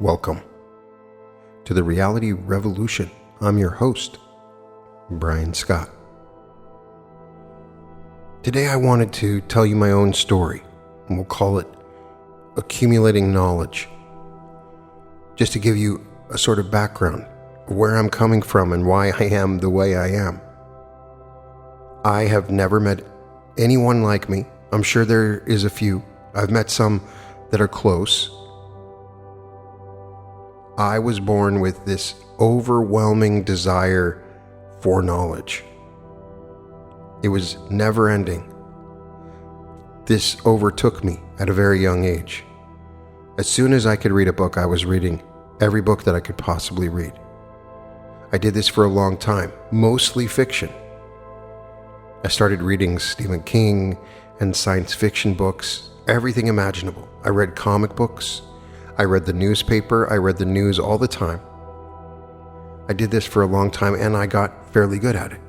Welcome to the Reality Revolution. I'm your host, Brian Scott. Today I wanted to tell you my own story, and we'll call it Accumulating Knowledge, just to give you a sort of background of where I'm coming from and why I am the way I am. I have never met anyone like me. I'm sure there is a few. I've met some that are close. I was born with this overwhelming desire for knowledge. It was never ending. This overtook me at a very young age. As soon as I could read a book, I was reading every book that I could possibly read. I did this for a long time, mostly fiction. I started reading Stephen King and science fiction books, everything imaginable. I read comic books. I read the newspaper. I read the news all the time. I did this for a long time and I got fairly good at it.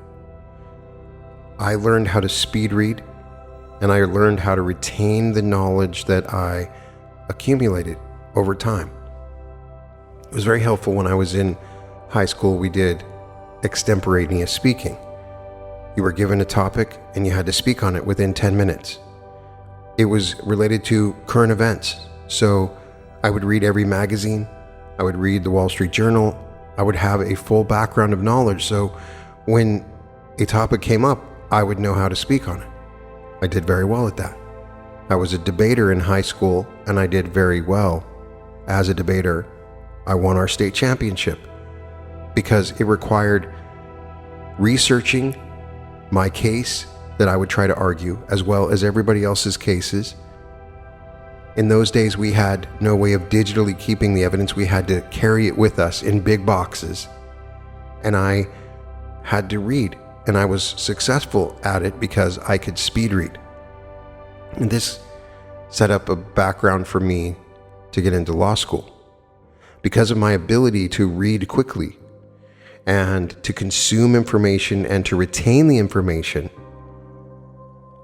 I learned how to speed read and I learned how to retain the knowledge that I accumulated over time. It was very helpful when I was in high school. We did extemporaneous speaking. You were given a topic and you had to speak on it within 10 minutes. It was related to current events. So I would read every magazine. I would read the Wall Street Journal. I would have a full background of knowledge. So when a topic came up, I would know how to speak on it. I did very well at that. I was a debater in high school and I did very well as a debater. I won our state championship because it required researching my case that I would try to argue, as well as everybody else's cases. In those days, we had no way of digitally keeping the evidence. We had to carry it with us in big boxes. And I had to read, and I was successful at it because I could speed read. And this set up a background for me to get into law school. Because of my ability to read quickly and to consume information and to retain the information,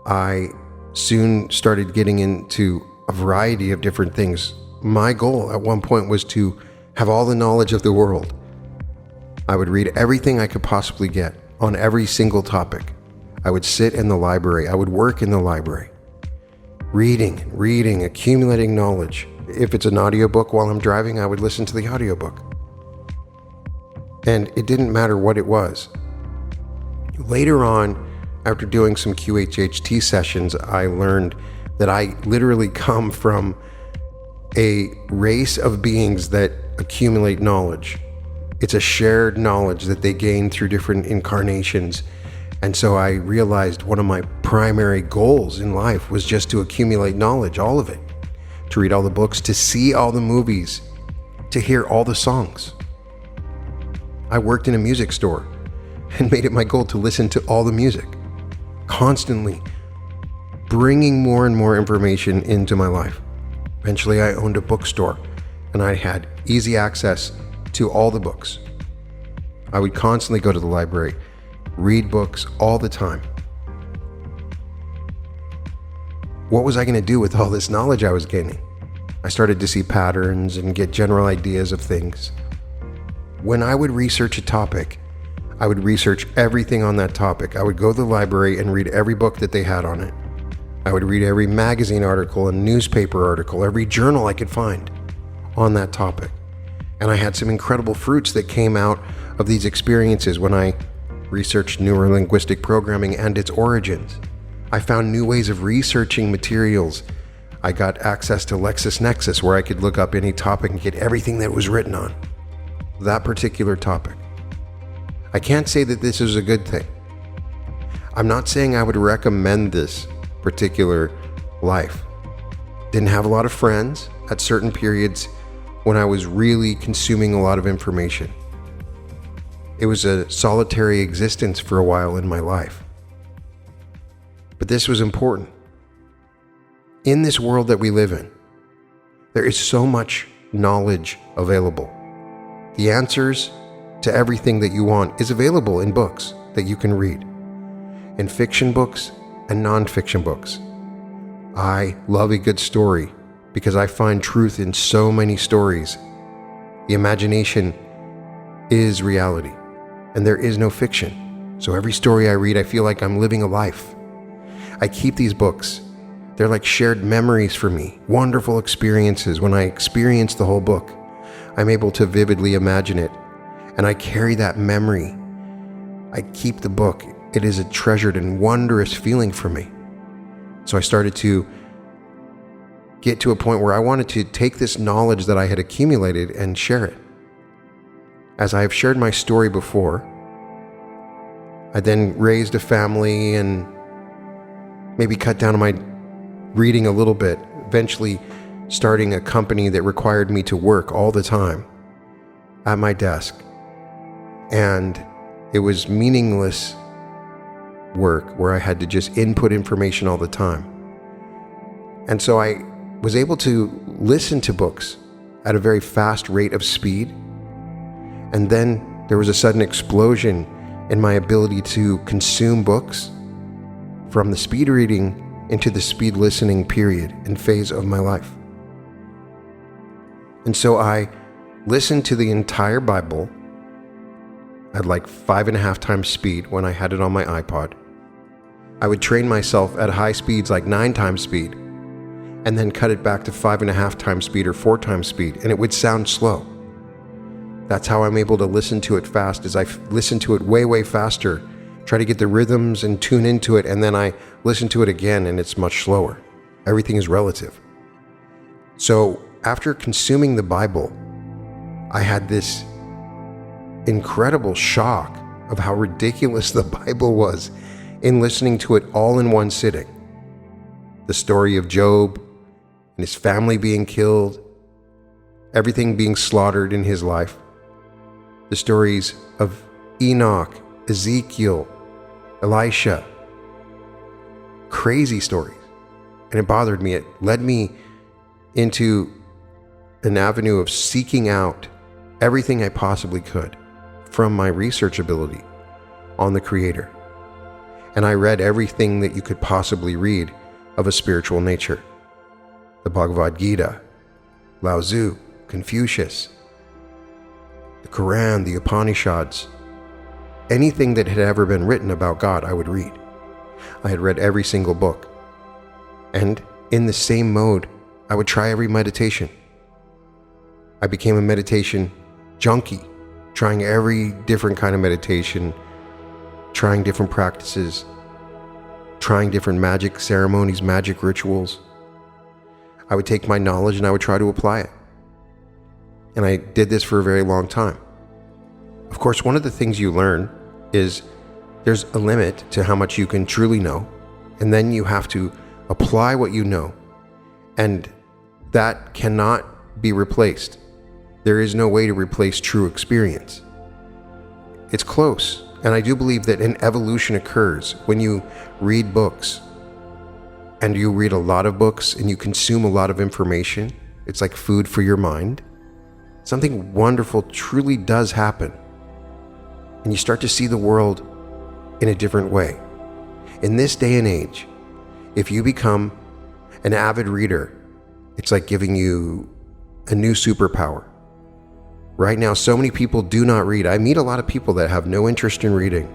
I soon started getting into a variety of different things. My goal at one point was to have all the knowledge of the world. I would read everything I could possibly get on every single topic. I would sit in the library. I would work in the library. Reading, accumulating knowledge. If it's an audiobook while I'm driving, I would listen to the audiobook. And it didn't matter what it was. Later on, after doing some QHHT sessions, I learned that I literally come from a race of beings that accumulate knowledge. It's a shared knowledge that they gain through different incarnations. And so I realized one of my primary goals in life was just to accumulate knowledge, all of it. To read all the books, to see all the movies, to hear all the songs. I worked in a music store and made it my goal to listen to all the music, constantly bringing more and more information into my life. Eventually, I owned a bookstore and I had easy access to all the books. I would constantly go to the library, read books all the time. What was I going to do with all this knowledge I was gaining? I started to see patterns and get general ideas of things. When I would research a topic, I would research everything on that topic. I would go to the library and read every book that they had on it. I would read every magazine article and newspaper article, every journal I could find on that topic. And I had some incredible fruits that came out of these experiences when I researched neurolinguistic programming and its origins. I found new ways of researching materials. I got access to LexisNexis, where I could look up any topic and get everything that was written on that particular topic. I can't say that this is a good thing. I'm not saying I would recommend this particular life. Didn't have a lot of friends at certain periods when I was really consuming a lot of information. It was a solitary existence for a while in my life. But this was important. In this world that we live in, there is so much knowledge available. The answers to everything that you want is available in books that you can read, in fiction books and non-fiction books. I love a good story because I find truth in so many stories The imagination is reality, and there is no fiction. So every story I read, I feel like I'm living a life. I keep these books. They're like shared memories for me, wonderful experiences. When I experience the whole book, I'm able to vividly imagine it, and I carry that memory. I keep the book. It is a treasured and wondrous feeling for me. So I started to get to a point where I wanted to take this knowledge that I had accumulated and share it. As I have shared my story before, I then raised a family and maybe cut down on my reading a little bit, eventually starting a company that required me to work all the time at my desk. And it was meaningless work where I had to just input information all the time. And so I was able to listen to books at a very fast rate of speed. And then there was a sudden explosion in my ability to consume books from the speed reading into the speed listening period and phase of my life. And so I listened to the entire Bible at like 5.5 times speed when I had it on my iPod. I would train myself at high speeds like 9 times speed, and then cut it back to 5.5 times speed or 4 times speed, and it would sound slow. That's how I'm able to listen to it fast, is I listen to it way, way faster, try to get the rhythms and tune into it, and then I listen to it again and it's much slower. Everything is relative. So after consuming the Bible, I had this incredible shock of how ridiculous the Bible was in listening to it all in one sitting. The story of Job and his family being killed, everything being slaughtered in his life. The stories of Enoch, Ezekiel, Elisha. Crazy stories. And it bothered me. It led me into an avenue of seeking out everything I possibly could from my research ability on the Creator. And I read everything that you could possibly read of a spiritual nature. The Bhagavad Gita, Lao Tzu, Confucius, the Quran, the Upanishads. Anything that had ever been written about God, I would read. I had read every single book. And in the same mode, I would try every meditation. I became a meditation junkie, trying every different kind of meditation, trying different practices, trying different magic ceremonies, magic rituals. I would take my knowledge and I would try to apply it. And I did this for a very long time. Of course, one of the things you learn is there's a limit to how much you can truly know, and then you have to apply what you know, and that cannot be replaced. There is no way to replace true experience. It's close, and I do believe that an evolution occurs when you read books, and you read a lot of books and you consume a lot of information. It's like food for your mind. Something wonderful truly does happen, and you start to see the world in a different way. In this day and age, if you become an avid reader, it's like giving you a new superpower. Right now, so many people do not read. I meet a lot of people that have no interest in reading.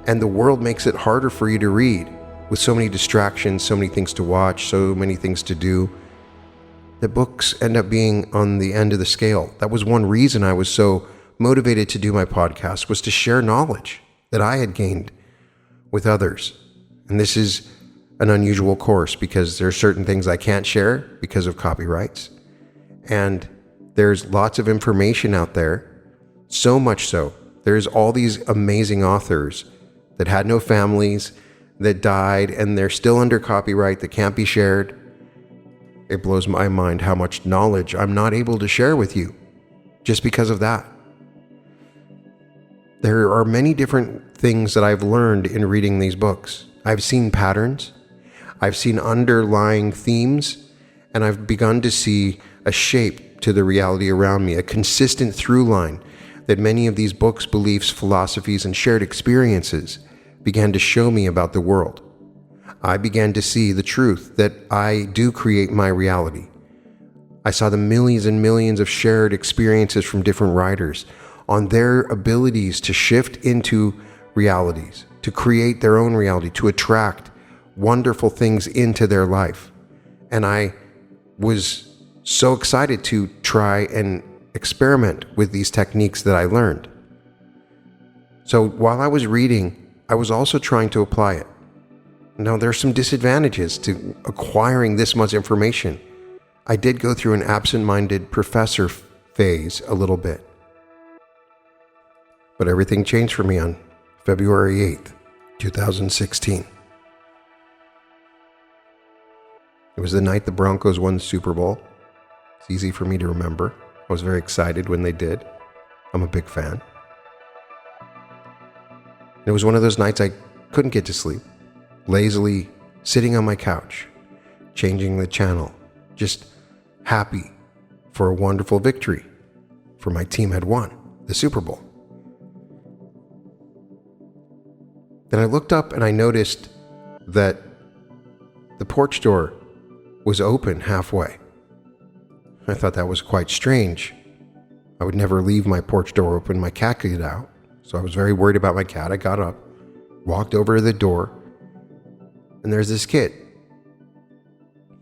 And the world makes it harder for you to read with so many distractions, so many things to watch, so many things to do. The books end up being on the end of the scale. That was one reason I was so motivated to do my podcast, was to share knowledge that I had gained with others. And this is an unusual course because there are certain things I can't share because of copyrights. And there's lots of information out there, so much so. There's all these amazing authors that had no families, that died, and they're still under copyright that can't be shared. It blows my mind how much knowledge I'm not able to share with you just because of that. There are many different things that I've learned in reading these books. I've seen patterns, I've seen underlying themes, and I've begun to see a shape to the reality around me, a consistent through line that many of these books, beliefs, philosophies, and shared experiences began to show me about the world. I began to see the truth that I do create my reality. I saw the millions and millions of shared experiences from different writers on their abilities to shift into realities, to create their own reality, to attract wonderful things into their life. And I was so excited to try and experiment with these techniques that I learned. So while I was reading, I was also trying to apply it. Now, there are some disadvantages to acquiring this much information. I did go through an absent-minded professor phase a little bit. But everything changed for me on February 8th, 2016. It was the night the Broncos won the Super Bowl. It's easy for me to remember. I was very excited when they did. I'm a big fan. It was one of those nights I couldn't get to sleep, lazily sitting on my couch, changing the channel, just happy for a wonderful victory, for my team had won the Super Bowl. Then I looked up and I noticed that the porch door was open halfway. I thought that was quite strange. I would never leave my porch door open. My cat could get out, so I was very worried about my cat. I got up, walked over to the door, and there's this kid.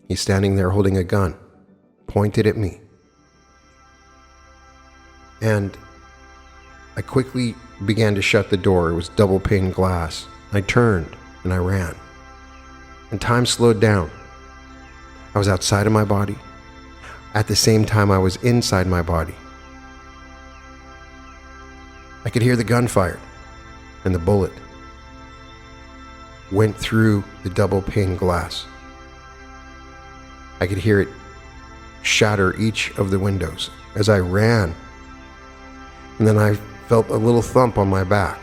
He's standing there holding a gun, pointed at me. And I quickly began to shut the door. It was double pane glass. I turned and I ran. And time slowed down. I was outside of my body. At the same time, I was inside my body. I could hear the gun fired, and the bullet went through the double pane glass. I could hear it shatter each of the windows as I ran. And then I felt a little thump on my back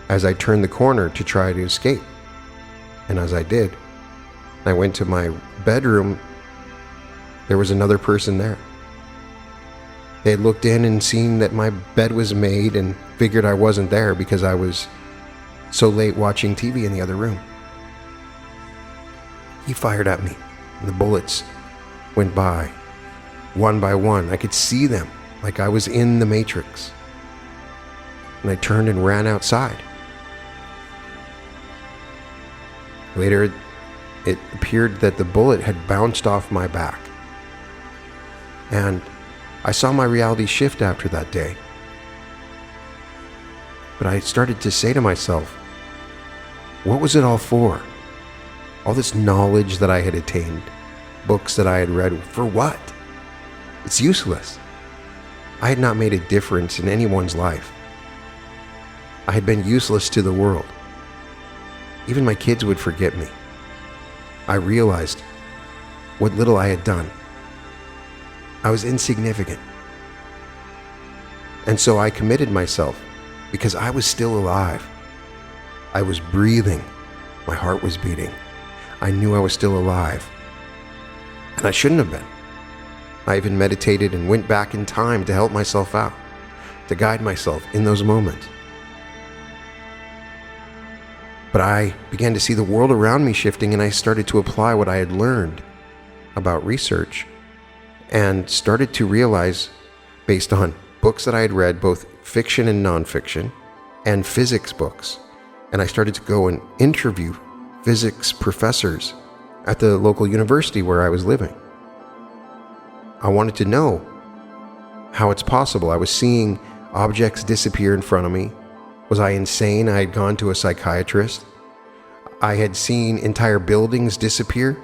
as I turned the corner to try to escape. And as I did, I went to my bedroom. There was another person there. They had looked in and seen that my bed was made and figured I wasn't there because I was so late watching TV in the other room. He fired at me, and the bullets went by, one by one. I could see them like I was in the Matrix. And I turned and ran outside. Later, it appeared that the bullet had bounced off my back. And I saw my reality shift after that day. But I started to say to myself, what was it all for? All this knowledge that I had attained, books that I had read, for what? It's useless. I had not made a difference in anyone's life. I had been useless to the world. Even my kids would forget me. I realized what little I had done. I was insignificant. And so I committed myself because I was still alive. I was breathing. My heart was beating. I knew I was still alive. And I shouldn't have been. I even meditated and went back in time to help myself out, to guide myself in those moments. But I began to see the world around me shifting, and I started to apply what I had learned about research and started to realize, based on books that I had read, both fiction and nonfiction, and physics books, and I started to go and interview physics professors at the local university where I was living. I wanted to know how it's possible. I was seeing objects disappear in front of me. Was I insane? I had gone to a psychiatrist. I had seen entire buildings disappear.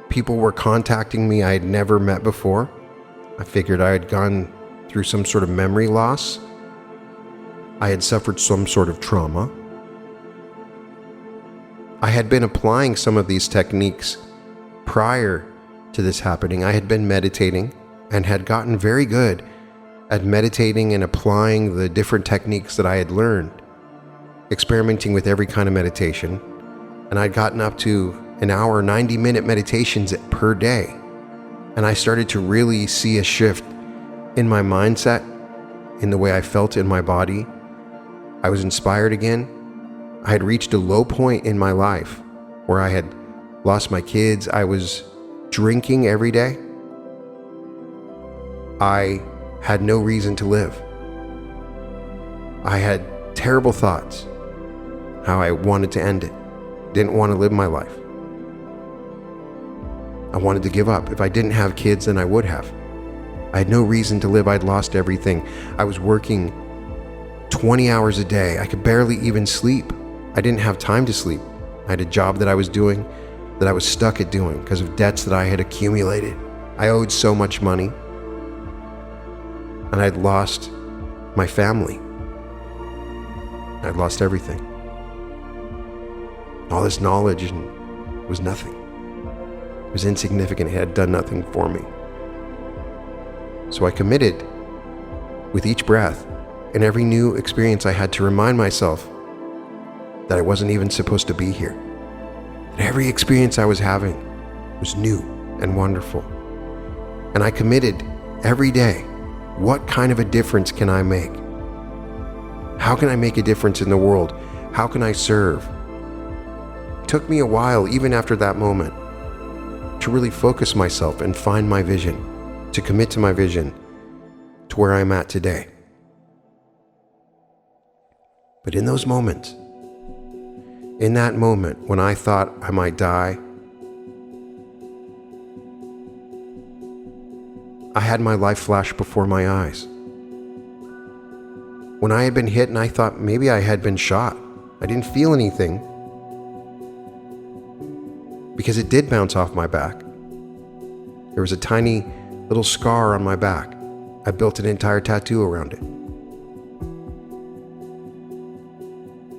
People were contacting me I had never met before. I figured I had gone through some sort of memory loss. I had suffered some sort of trauma. I had been applying some of these techniques prior to this happening. I had been meditating and had gotten very good at meditating and applying the different techniques that I had learned, experimenting with every kind of meditation. And I'd gotten up to an hour, 90-minute meditations per day. And I started to really see a shift in my mindset, in the way I felt in my body. I was inspired again. I had reached a low point in my life where I had lost my kids. I was drinking every day. I had no reason to live. I had terrible thoughts, how I wanted to end it. Didn't want to live my life. I wanted to give up. If I didn't have kids, then I would have. I had no reason to live. I'd lost everything. I was working 20 hours a day. I could barely even sleep. I didn't have time to sleep. I had a job that I was doing that I was stuck at doing because of debts that I had accumulated. I owed so much money. And I'd lost my family. I'd lost everything. All this knowledge was nothing. It was insignificant. It had done nothing for me. So I committed with each breath and every new experience I had to remind myself that I wasn't even supposed to be here. That every experience I was having was new and wonderful. And I committed every day, what kind of a difference can I make? How can I make a difference in the world? How can I serve? It took me a while, even after that moment, to really focus myself and find my vision, to commit to my vision, to where I'm at today. But in those moments, in that moment when I thought I might die, I had my life flash before my eyes. When I had been hit and I thought maybe I had been shot, I didn't feel anything because it did bounce off my back. There was a tiny little scar on my back. I built an entire tattoo around it.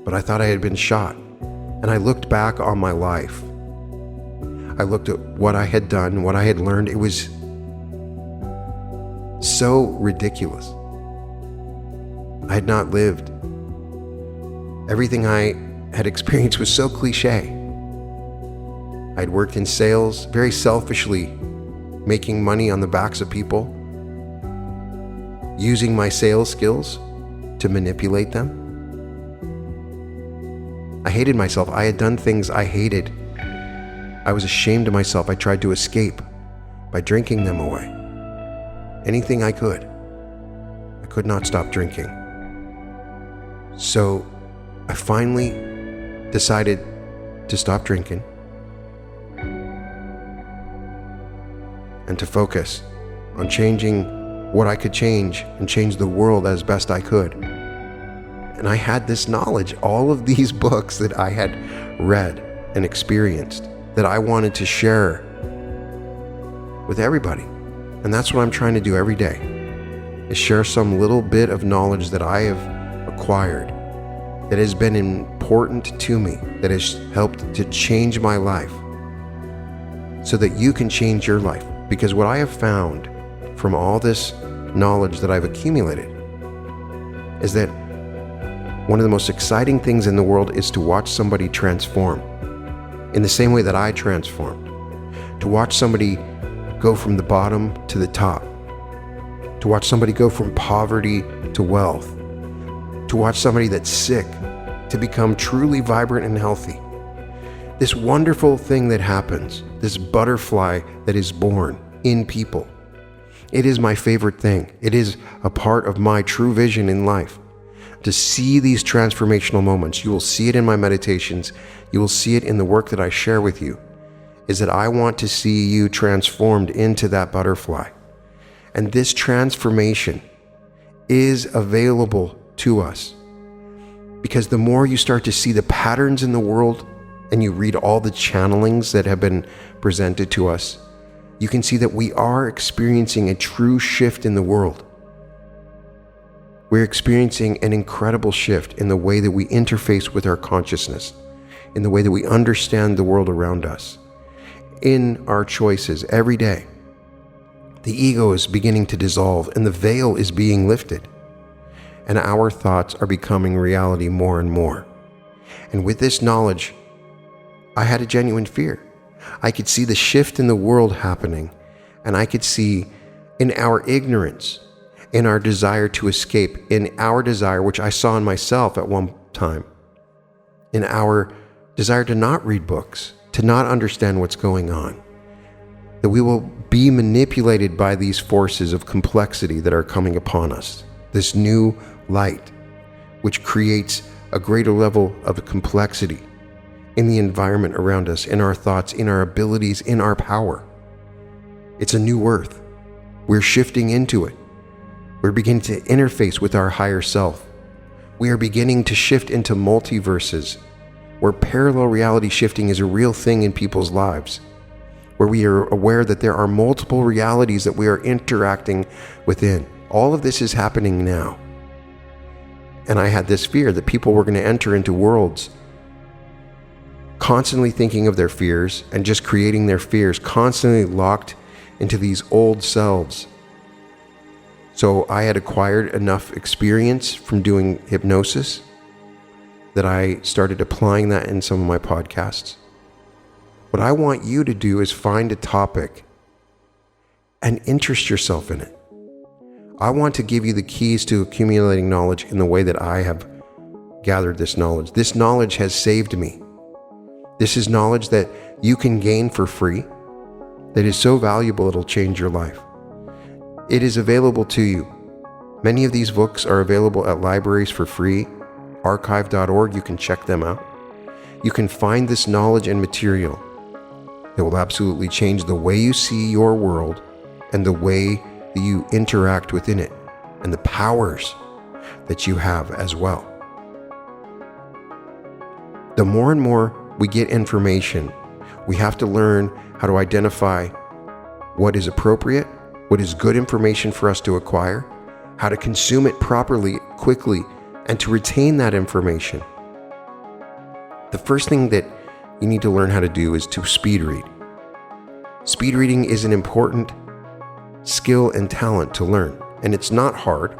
But I thought I had been shot. And I looked back on my life. I looked at what I had done, what I had learned. It was so ridiculous. I had not lived. Everything I had experienced was so cliche. I had worked in sales, very selfishly, making money on the backs of people, using my sales skills to manipulate them. I hated myself. I had done things I hated. I was ashamed of myself. I tried to escape by drinking them away. Anything I could. I could not stop drinking. So I finally decided to stop drinking and to focus on changing what I could change and change the world as best I could. And I had this knowledge, all of these books that I had read and experienced that I wanted to share with everybody. And that's what I'm trying to do every day, is share some little bit of knowledge that I have acquired that has been important to me, that has helped to change my life so that you can change your life. Because what I have found from all this knowledge that I've accumulated is that one of the most exciting things in the world is to watch somebody transform in the same way that I transformed. To watch somebody go from the bottom to the top. To watch somebody go from poverty to wealth. To watch somebody that's sick to become truly vibrant and healthy. This wonderful thing that happens, this butterfly that is born in people. It is my favorite thing. It is a part of my true vision in life. To see these transformational moments, you will see it in my meditations, you will see it in the work that I share with you, is that I want to see you transformed into that butterfly. And this transformation is available to us. Because the more you start to see the patterns in the world and you read all the channelings that have been presented to us, you can see that we are experiencing a true shift in the world. We're experiencing an incredible shift in the way that we interface with our consciousness, in the way that we understand the world around us, in our choices every day. The ego is beginning to dissolve and the veil is being lifted, and our thoughts are becoming reality more and more. And with this knowledge, I had a genuine fear. I could see the shift in the world happening, and I could see in our ignorance, in our desire to escape, in our desire, which I saw in myself at one time, in our desire to not read books, to not understand what's going on, that we will be manipulated by these forces of complexity that are coming upon us. This new light, which creates a greater level of complexity in the environment around us, in our thoughts, in our abilities, in our power. It's a new earth. We're shifting into it. We're beginning to interface with our higher self. We are beginning to shift into multiverses, where parallel reality shifting is a real thing in people's lives, where we are aware that there are multiple realities that we are interacting within. All of this is happening now. And I had this fear that people were going to enter into worlds constantly thinking of their fears and just creating their fears, constantly locked into these old selves. So I had acquired enough experience from doing hypnosis that I started applying that in some of my podcasts. What I want you to do is find a topic and interest yourself in it. I want to give you the keys to accumulating knowledge in the way that I have gathered this knowledge. This knowledge has saved me. This is knowledge that you can gain for free, that is so valuable it'll change your life. It is available to you. Many of these books are available at libraries for free. Archive.org, you can check them out. You can find this knowledge and material that will absolutely change the way you see your world and the way that you interact within it, and the powers that you have as well. The more and more we get information, we have to learn how to identify what is appropriate, what is good information for us to acquire, how to consume it properly, quickly, and to retain that information. The first thing that you need to learn how to do is to speed read. Speed reading is an important skill and talent to learn, and it's not hard.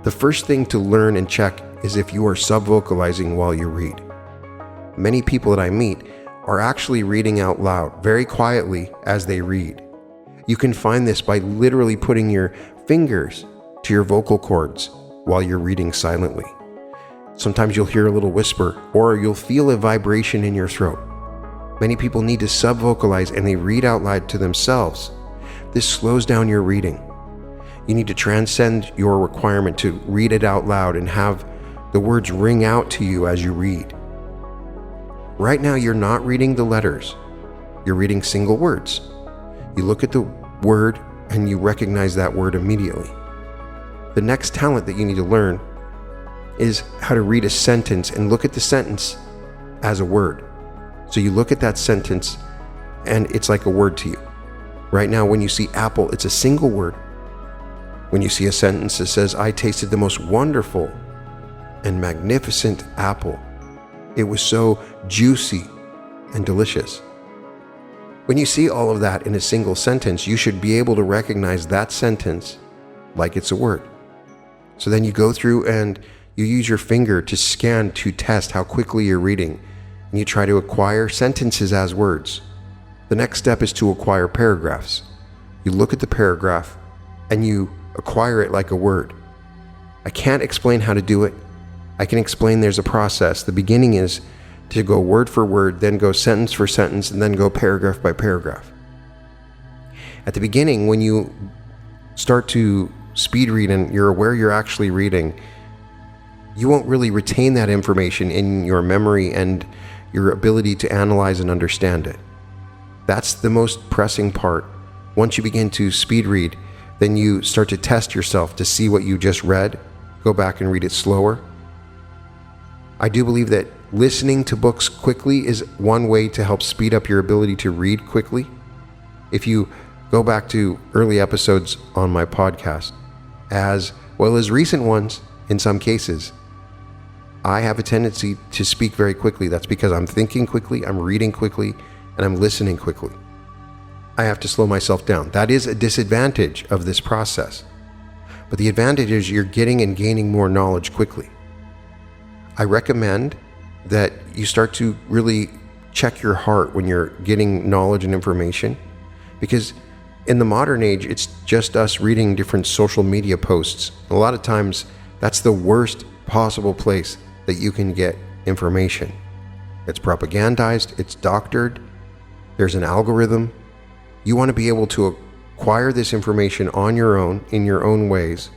The first thing to learn and check is if you are sub-vocalizing while you read. Many people that I meet are actually reading out loud, very quietly as they read. You can find this by literally putting your fingers to your vocal cords while you're reading silently. Sometimes you'll hear a little whisper, or you'll feel a vibration in your throat. Many people need to sub-vocalize and they read out loud to themselves. This slows down your reading. You need to transcend your requirement to read it out loud and have the words ring out to you as you read. Right now, you're not reading the letters. You're reading single words. You look at the word and you recognize that word immediately. The next talent that you need to learn is how to read a sentence and look at the sentence as a word. So you look at that sentence and it's like a word to you. Right now, when you see apple, it's a single word. When you see a sentence that says, "I tasted the most wonderful and magnificent apple. It was so juicy and delicious." When you see all of that in a single sentence, you should be able to recognize that sentence like it's a word. So then you go through and you use your finger to scan to test how quickly you're reading, and you try to acquire sentences as words. The next step is to acquire paragraphs. You look at the paragraph and you acquire it like a word. I can't explain how to do it. I can explain there's a process. The beginning is to go word for word, then go sentence for sentence, and then go paragraph by paragraph. At the beginning, when you start to speed read and you're aware you're actually reading, you won't really retain that information in your memory and your ability to analyze and understand it. That's the most pressing part. Once you begin to speed read, then you start to test yourself to see what you just read, go back and read it slower. I do believe that listening to books quickly is one way to help speed up your ability to read quickly. If you go back to early episodes on my podcast, as well as recent ones in some cases, I have a tendency to speak very quickly. That's because I'm thinking quickly, I'm reading quickly, and I'm listening quickly. I have to slow myself down. That is a disadvantage of this process. But the advantage is you're getting and gaining more knowledge quickly. I recommend that you start to really check your heart when you're getting knowledge and information, because in the modern age, it's just us reading different social media posts. A lot of times, that's the worst possible place that you can get information. It's propagandized, it's doctored, there's an algorithm, You want to be able to acquire this information on your own, in your own ways.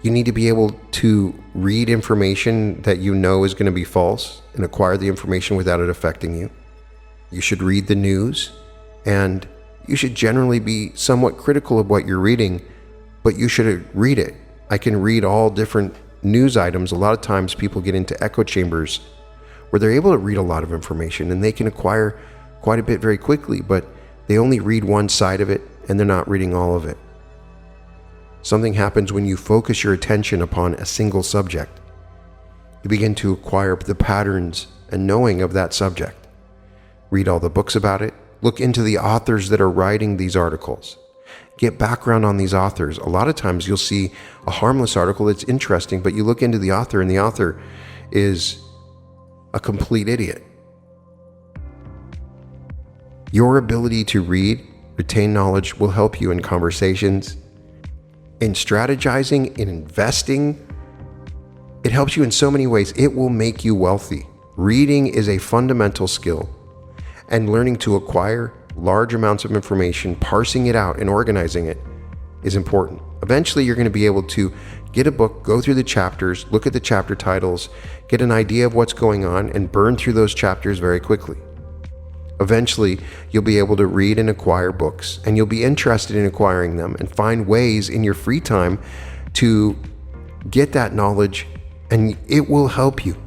You need to be able to read information that you know is going to be false and acquire the information without it affecting you. You should read the news, and you should generally be somewhat critical of what you're reading, but you should read it. I can read all different news items. A lot of times people get into echo chambers where they're able to read a lot of information and they can acquire quite a bit very quickly, but they only read one side of it and they're not reading all of it. Something happens when you focus your attention upon a single subject. You begin to acquire the patterns and knowing of that subject. Read all the books about it. Look into the authors that are writing these articles. Get background on these authors. A lot of times you'll see a harmless article that's interesting, but you look into the author and the author is a complete idiot. Your ability to read, retain knowledge will help you in conversations, in strategizing, in investing. It helps you in so many ways. It will make you wealthy. Reading is a fundamental skill, and learning to acquire large amounts of information, parsing it out and organizing it is important. Eventually, you're going to be able to get a book, go through the chapters, look at the chapter titles, get an idea of what's going on, and burn through those chapters very quickly. Eventually, you'll be able to read and acquire books, and you'll be interested in acquiring them and find ways in your free time to get that knowledge, and it will help you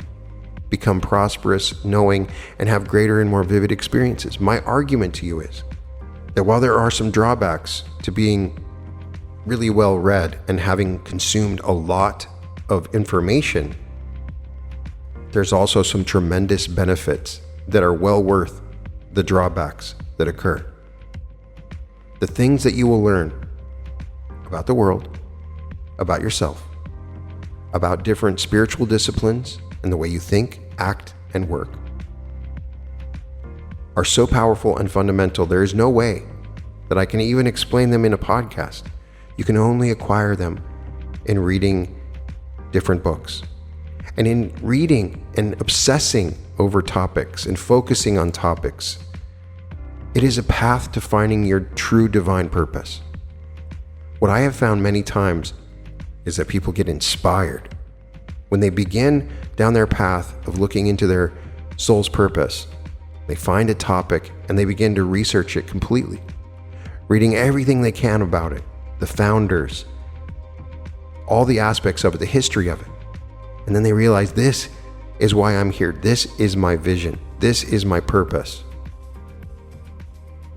become prosperous, knowing, and have greater and more vivid experiences. My argument to you is that while there are some drawbacks to being really well read and having consumed a lot of information, there's also some tremendous benefits that are well worth the drawbacks that occur. The things that you will learn about the world, about yourself, about different spiritual disciplines, and the way you think, act, and work are so powerful and fundamental. There is no way that I can even explain them in a podcast. You can only acquire them in reading different books. And in reading and obsessing over topics and focusing on topics, it is a path to finding your true divine purpose. What I have found many times is that people get inspired when they begin down their path of looking into their soul's purpose. They find a topic and they begin to research it completely, reading everything they can about it, the founders, all the aspects of it, the history of it. And then they realize, this is why I'm here. This is my vision. This is my purpose.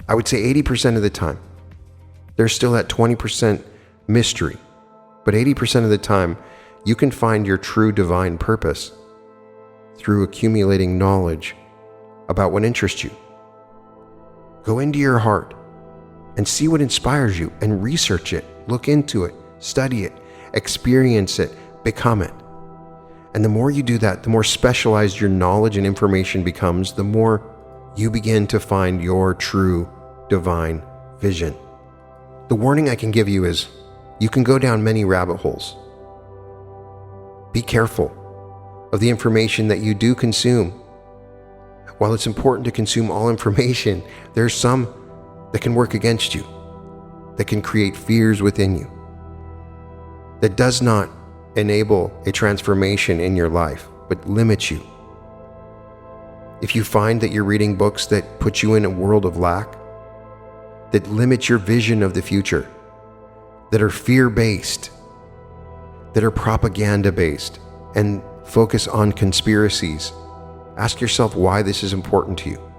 I would say 80% of the time, there's still that 20% mystery, but 80% of the time, you can find your true divine purpose through accumulating knowledge about what interests you. Go into your heart and see what inspires you and research it, look into it, study it, experience it, become it. And the more you do that, the more specialized your knowledge and information becomes, the more you begin to find your true divine vision. The warning I can give you is you can go down many rabbit holes. Be careful of the information that you do consume. While it's important to consume all information, there's some that can work against you, that can create fears within you, that does not enable a transformation in your life, but limits you. If you find that you're reading books that put you in a world of lack, that limit your vision of the future, that are fear-based, that are propaganda-based, and focus on conspiracies, ask yourself why this is important to you.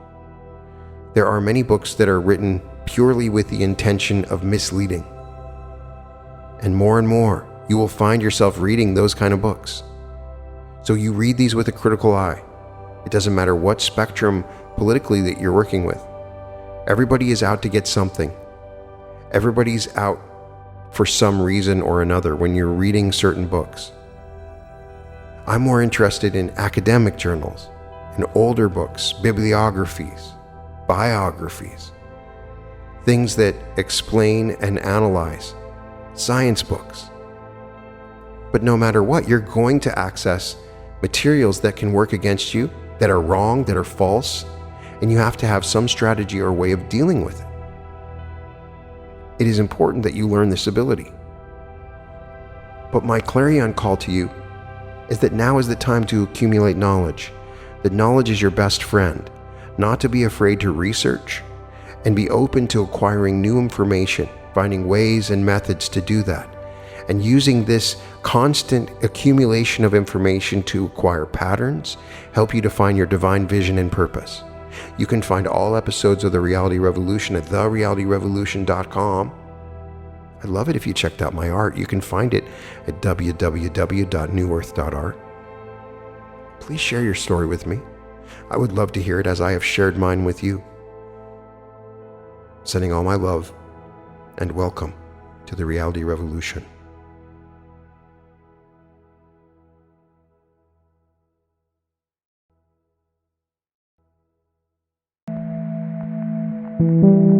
There are many books that are written purely with the intention of misleading. And more, you will find yourself reading those kind of books. So you read these with a critical eye. It doesn't matter what spectrum politically that you're working with. Everybody is out to get something. Everybody's out for some reason or another when you're reading certain books. I'm more interested in academic journals, in older books, bibliographies, biographies, things that explain and analyze, science books. But no matter what, you're going to access materials that can work against you, that are wrong, that are false, and you have to have some strategy or way of dealing with it. it is important that you learn this ability. But my clarion call to you is that now is the time to accumulate knowledge, that knowledge is your best friend, not to be afraid to research, and be open to acquiring new information, finding ways and methods to do that, and using this constant accumulation of information to acquire patterns, help you to find your divine vision and purpose. You can find all episodes of The Reality Revolution at therealityrevolution.com. I'd love it if you checked out my art. You can find it at www.newearth.art. Please share your story with me. I would love to hear it as I have shared mine with you. Sending all my love and welcome to the Reality Revolution. Thank you.